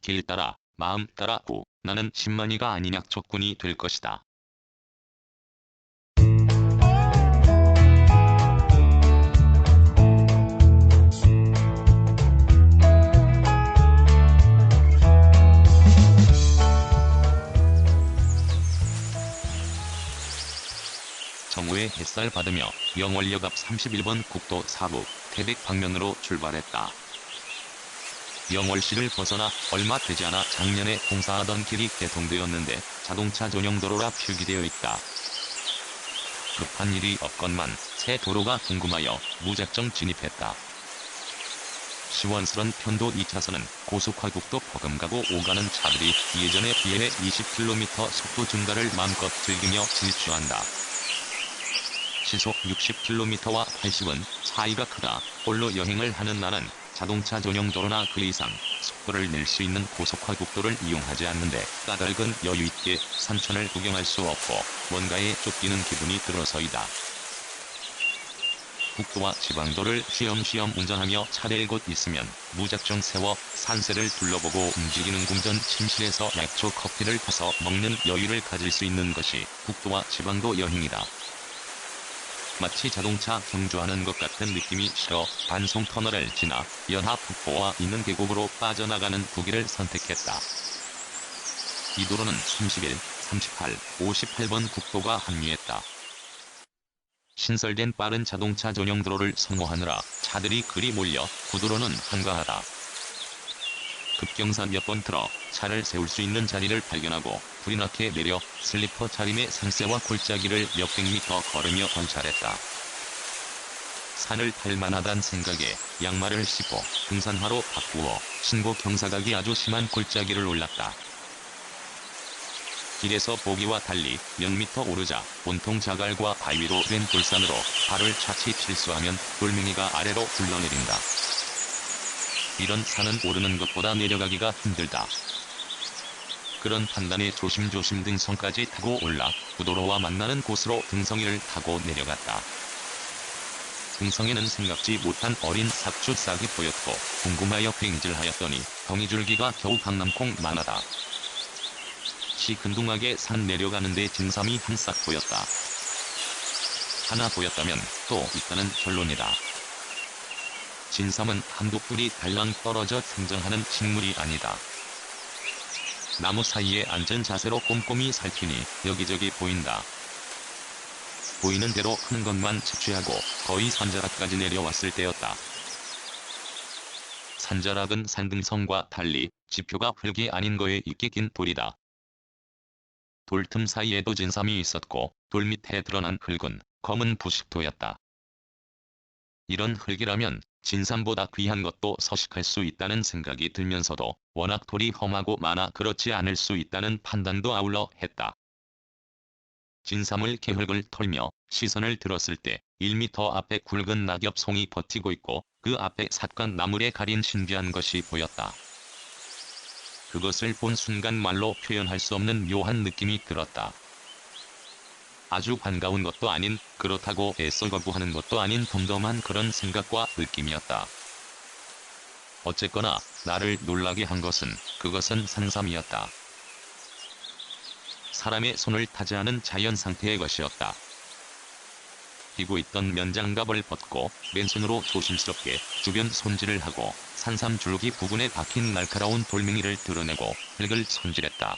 길 따라 마음 따라 나는 10만이가 아닌 약초꾼이 될 것이다. 정오에 햇살 받으며 영월역 앞 31번 국도 4부 태백 방면으로 출발했다. 영월시를 벗어나 얼마 되지 않아 작년에 공사하던 길이 개통되었는데 자동차 전용 도로라 표기되어 있다. 급한 일이 없건만 새 도로가 궁금하여 무작정 진입했다. 시원스런 편도 2차선은 고속화국도 버금가고 오가는 차들이 예전에 비해 20km 속도 증가를 마음껏 즐기며 질주한다. 시속 60km와 80은 차이가 크다. 홀로 여행을 하는 나는 자동차 전용 도로나 그 이상 속도를 낼 수 있는 고속화국도를 이용하지 않는데 까닭은 여유있게 산천을 구경할 수 없고 뭔가에 쫓기는 기분이 들어서이다. 국도와 지방도를 쉬엄쉬엄 운전하며 차댈 곳 있으면 무작정 세워 산세를 둘러보고 움직이는 궁전 침실에서 약초 커피를 타서 먹는 여유를 가질 수 있는 것이 국도와 지방도 여행이다. 마치 자동차 경주하는 것 같은 느낌이 싫어 반송터널을 지나 연하폭포와 있는 계곡으로 빠져나가는 구길을 선택했다. 이 도로는 31, 38, 58번 국도가 합류했다. 신설된 빠른 자동차 전용 도로를 선호하느라 차들이 그리 몰려 구도로는 한가하다. 급경사 몇 번 틀어 차를 세울 수 있는 자리를 발견하고 불이 나게 내려 슬리퍼 차림의 산세와 골짜기를 몇백 미터 걸으며 관찰했다. 산을 탈 만하단 생각에 양말을 신고 등산화로 바꾸어 신고 경사각이 아주 심한 골짜기를 올랐다. 길에서 보기와 달리 몇 미터 오르자 온통 자갈과 바위로 된 돌산으로 발을 차치 실수하면 돌멩이가 아래로 굴러내린다. 이런 산은 오르는 것보다 내려가기가 힘들다. 그런 판단에 조심조심 등성까지 타고 올라 구도로와 만나는 곳으로 등성이를 타고 내려갔다. 등성에는 생각지 못한 어린 삭주싹이 보였고 궁금하여 횡질하였더니 덩이줄기가 겨우 강남콩 만하다. 시큰둥하게 산 내려가는데 진삼이 한 싹 보였다. 하나 보였다면 또 있다는 결론이다. 진삼은 한두 뿌리 달랑 떨어져 생장하는 식물이 아니다. 나무 사이에 앉은 자세로 꼼꼼히 살피니 여기저기 보인다. 보이는 대로 큰 것만 채취하고 거의 산자락까지 내려왔을 때였다. 산자락은 산등성과 달리 지표가 흙이 아닌 거에 있게 낀 돌이다. 돌틈 사이에도 진삼이 있었고 돌 밑에 드러난 흙은 검은 부식토였다. 이런 흙이라면 진삼보다 귀한 것도 서식할 수 있다는 생각이 들면서도 워낙 돌이 험하고 많아 그렇지 않을 수 있다는 판단도 아울러 했다. 진삼을 개흙을 털며 시선을 들었을 때 1m 앞에 굵은 낙엽송이 버티고 있고 그 앞에 삿간 나물에 가린 신비한 것이 보였다. 그것을 본 순간 말로 표현할 수 없는 묘한 느낌이 들었다. 아주 반가운 것도 아닌 그렇다고 애써 거부하는 것도 아닌 덤덤한 그런 생각과 느낌이었다. 어쨌거나 나를 놀라게 한 것은 그것은 산삼이었다. 사람의 손을 타지 않은 자연 상태의 것이었다. 끼고 있던 면장갑을 벗고 맨손으로 조심스럽게 주변 손질을 하고 산삼 줄기 부근에 박힌 날카로운 돌멩이를 드러내고 흙을 손질했다.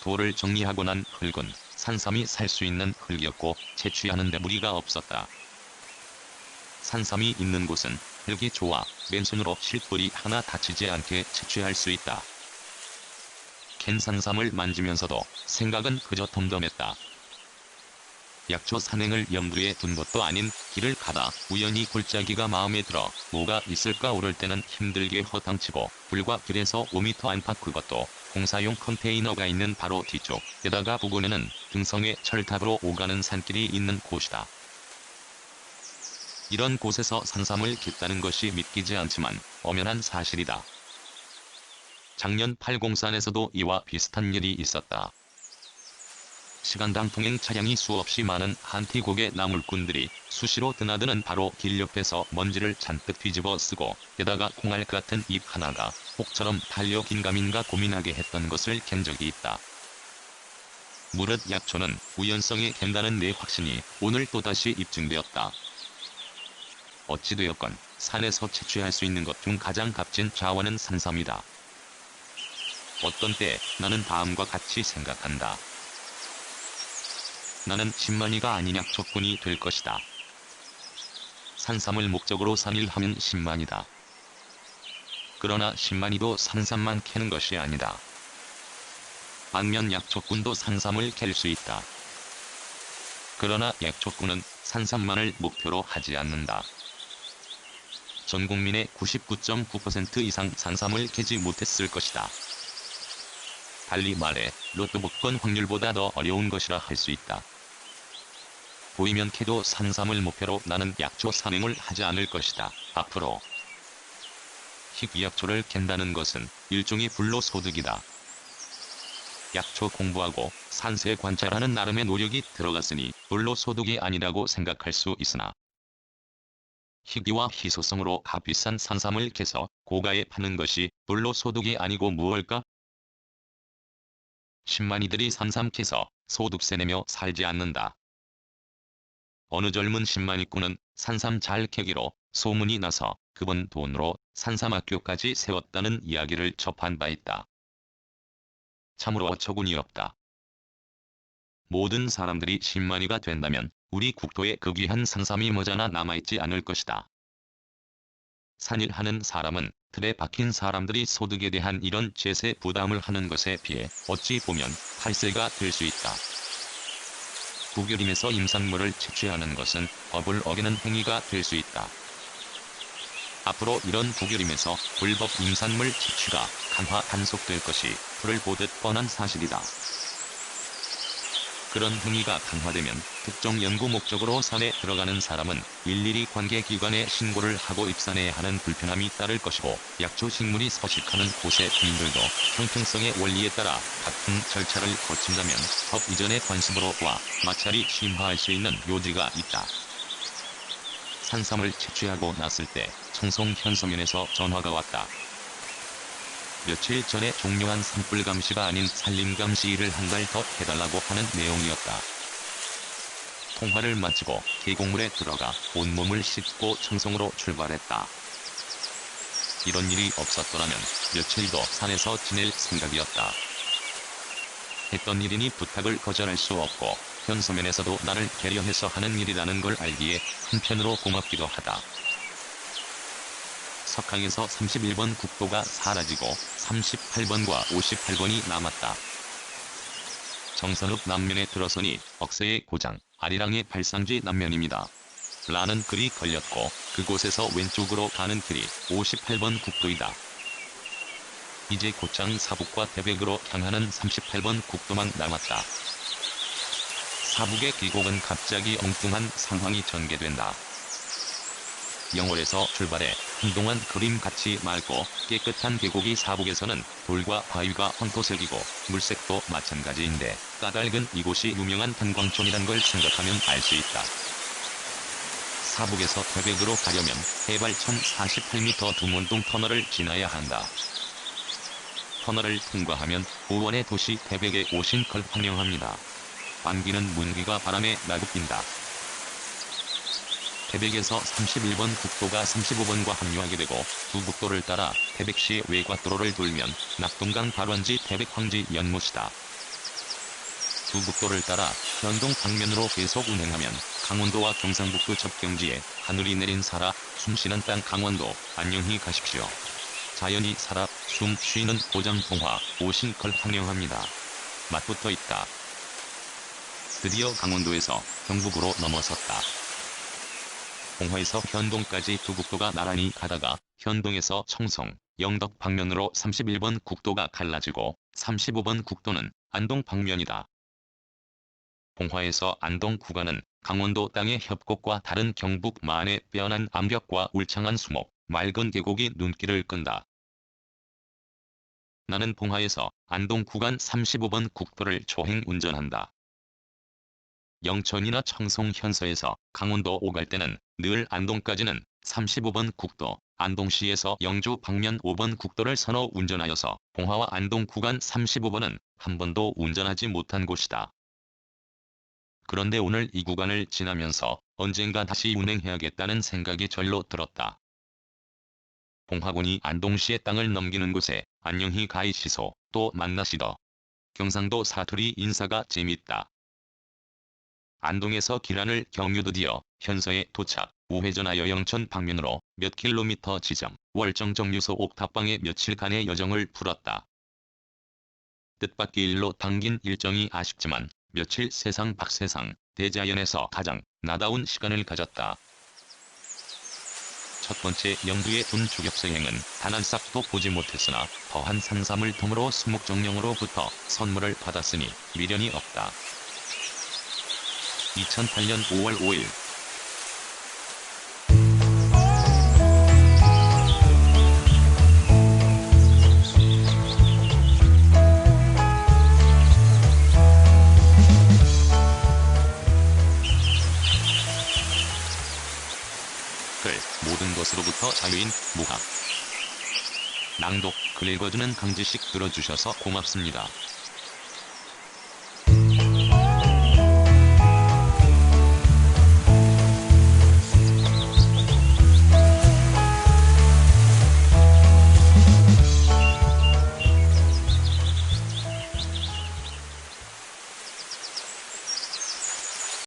돌을 정리하고 난 흙은 산삼이 살 수 있는 흙이었고 채취하는 데 무리가 없었다. 산삼이 있는 곳은 흙이 좋아 맨손으로 실뿌리 하나 다치지 않게 채취할 수 있다. 캔 산삼을 만지면서도 생각은 그저 덤덤했다. 약초 산행을 염두에 둔 것도 아닌 길을 가다 우연히 골짜기가 마음에 들어 뭐가 있을까 오를 때는 힘들게 허탕치고 불과 길에서 5m 안팎 그것도 공사용 컨테이너가 있는 바로 뒤쪽 게다가 부근에는 등성의 철탑으로 오가는 산길이 있는 곳이다. 이런 곳에서 산삼을 깃다는 것이 믿기지 않지만 엄연한 사실이다. 작년 팔공산에서도 이와 비슷한 일이 있었다. 시간당 통행 차량이 수없이 많은 한티곡의 나물꾼들이 수시로 드나드는 바로 길 옆에서 먼지를 잔뜩 뒤집어 쓰고 게다가 콩알 같은 잎 하나가 혹처럼 달려 긴가민가 고민하게 했던 것을 캔 적이 있다. 무릇 약초는 우연성에 갠다는 내 확신이 오늘 또다시 입증되었다. 어찌되었건 산에서 채취할 수 있는 것 중 가장 값진 자원은 산삼이다. 어떤 때 나는 다음과 같이 생각한다. 나는 10만이가 아닌 약초꾼이 될 것이다. 산삼을 목적으로 산일하면 10만이다. 그러나 10만이도 산삼만 캐는 것이 아니다. 반면 약초꾼도 산삼을 캘 수 있다. 그러나 약초꾼은 산삼만을 목표로 하지 않는다. 전 국민의 99.9% 이상 산삼을 캐지 못했을 것이다. 달리 말해 로또 복권 확률보다 더 어려운 것이라 할 수 있다. 보이면 캐도 산삼을 목표로 나는 약초 산행을 하지 않을 것이다. 앞으로 희귀약초를 캔다는 것은 일종의 불로소득이다. 약초 공부하고 산세 관찰하는 나름의 노력이 들어갔으니 불로소득이 아니라고 생각할 수 있으나 희귀와 희소성으로 값비싼 산삼을 캐서 고가에 파는 것이 불로소득이 아니고 무엇일까? 10만이들이 산삼 캐서 소득세 내며 살지 않는다. 어느 젊은 10만이꾼은 산삼 잘 캐기로 소문이 나서 그 번 돈으로 산삼학교까지 세웠다는 이야기를 접한 바 있다. 참으로 어처구니 없다. 모든 사람들이 10만이가 된다면 우리 국토에 그 귀한 산삼이 모자나 남아있지 않을 것이다. 산일하는 사람은 틀에 박힌 사람들이 소득에 대한 이런 제세 부담을 하는 것에 비해 어찌 보면 탈세가 될 수 있다. 국유림에서 임산물을 채취하는 것은 법을 어기는 행위가 될 수 있다. 앞으로 이런 국유림에서 불법 임산물 채취가 강화 단속될 것이 불을 보듯 뻔한 사실이다. 그런 행위가 강화되면 특정 연구 목적으로 산에 들어가는 사람은 일일이 관계기관에 신고를 하고 입산해야 하는 불편함이 따를 것이고 약초 식물이 서식하는 곳의 주민들도 형평성의 원리에 따라 같은 절차를 거친다면 법 이전의 관습으로와 마찰이 심화할 수 있는 요지가 있다. 산삼을 채취하고 났을 때 청송 현서면에서 전화가 왔다. 며칠 전에 종료한 산불감시가 아닌 산림감시 일을 한 달 더 해달라고 하는 내용이었다. 통화를 마치고 계곡물에 들어가 온몸을 씻고 청송으로 출발했다. 이런 일이 없었더라면 며칠 더 산에서 지낼 생각이었다. 했던 일이니 부탁을 거절할 수 없고 현서면에서도 나를 배려해서 하는 일이라는 걸 알기에 한편으로 고맙기도 하다. 석항에서 31번 국도가 사라지고 38번과 58번이 남았다. 정선읍 남면에 들어서니 억새의 고장, 아리랑의 발상지 남면입니다. 라는 글이 걸렸고 그곳에서 왼쪽으로 가는 길이 58번 국도이다. 이제 곧장 사북과 태백으로 향하는 38번 국도만 남았다. 사북의 계곡은 갑자기 엉뚱한 상황이 전개된다. 영월에서 출발해 한동안 그림같이 맑고 깨끗한 계곡이 사북에서는 돌과 바위가 황토색이고 물색도 마찬가지인데 까닭은 이곳이 유명한 탄광촌이란 걸 생각하면 알 수 있다. 사북에서 태백으로 가려면 해발 1048m 두문동 터널을 지나야 한다. 터널을 통과하면 보원의 도시 태백에 오신 걸 환영합니다. 반기는 문기가 바람에 나긋빈다. 태백에서 31번 국도가 35번과 합류하게 되고 두 국도를 따라 태백시 외곽도로를 돌면 낙동강 발원지 태백황지 연못이다. 두 국도를 따라 현동 방면으로 계속 운행하면 강원도와 경상북도 접경지에 하늘이 내린 살아 숨쉬는 땅 강원도 안녕히 가십시오. 자연이 살아 숨 쉬는 고장 봉화 오신 걸 환영합니다. 맛부터 있다. 드디어 강원도에서 경북으로 넘어섰다. 봉화에서 현동까지 두 국도가 나란히 가다가 현동에서 청송, 영덕 방면으로 31번 국도가 갈라지고 35번 국도는 안동 방면이다. 봉화에서 안동 구간은 강원도 땅의 협곡과 다른 경북 만의 빼어난 암벽과 울창한 수목, 맑은 계곡이 눈길을 끈다. 나는 봉화에서 안동 구간 35번 국도를 초행 운전한다. 영천이나 청송 현서에서 강원도 오갈 때는 늘 안동까지는 35번 국도, 안동시에서 영주 방면 5번 국도를 선호 운전하여서 봉화와 안동 구간 35번은 한 번도 운전하지 못한 곳이다. 그런데 오늘 이 구간을 지나면서 언젠가 다시 운행해야겠다는 생각이 절로 들었다. 봉화군이 안동시의 땅을 넘기는 곳에 안녕희 가이시소, 또 만나시더. 경상도 사투리 인사가 재밌다. 안동에서 기란을 경유드디어 현서에 도착, 우회전하여 영천 방면으로 몇 킬로미터 지점, 월정 정류소 옥탑방에 며칠간의 여정을 풀었다. 뜻밖의 일로 당긴 일정이 아쉽지만 며칠 세상 박세상, 대자연에서 가장 나다운 시간을 가졌다. 첫 번째 영두에 둔 주격서행은 단 한 싹도 보지 못했으나 더한 상삼을 통으로 수목정령으로부터 선물을 받았으니 미련이 없다. 2008년 5월 5일 글, 모든 것으로부터 자유인 무학. 낭독, 글 읽어주는 강지식 들어주셔서 고맙습니다.